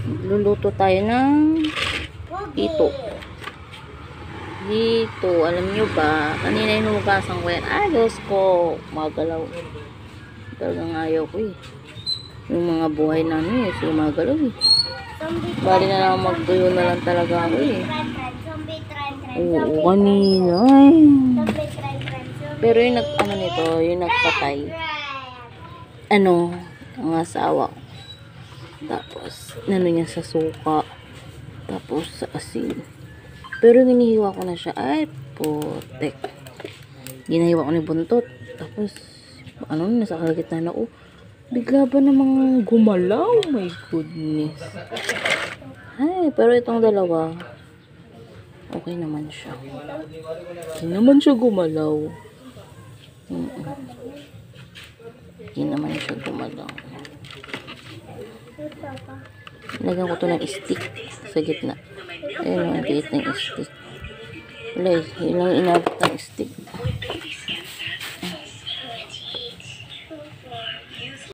Luluto tayo ng hito. Hito, alam nyo ba? Kanina inugasan ko yan. Ay, Diyos ko. Magalaw. Talagang ayaw ko eh. Yung mga buhay na ano eh. So, magalaw eh. Bali na lang magtuyo na lang talaga ako eh. Oo, kanina. Ay. Pero yung ano nito, yung nagpatay. Ano, ang asawa. Tapos, nano niya sa suka. Tapos, sa asin. Pero ginihiwa ko na siya. Ay, putek. Ginahiwa ko ni buntot. Tapos, ano, nasa kalagitnaan ako. Bigla ba namang gumalaw? My goodness. Ay, pero itong dalawa, okay naman siya. Hindi naman siya gumalaw. Hindi naman siya gumalaw. Lagyan ko to ng stick sa gitna. Ayun, ang tiit ng stick. Wala, yun lang inabot ng stick.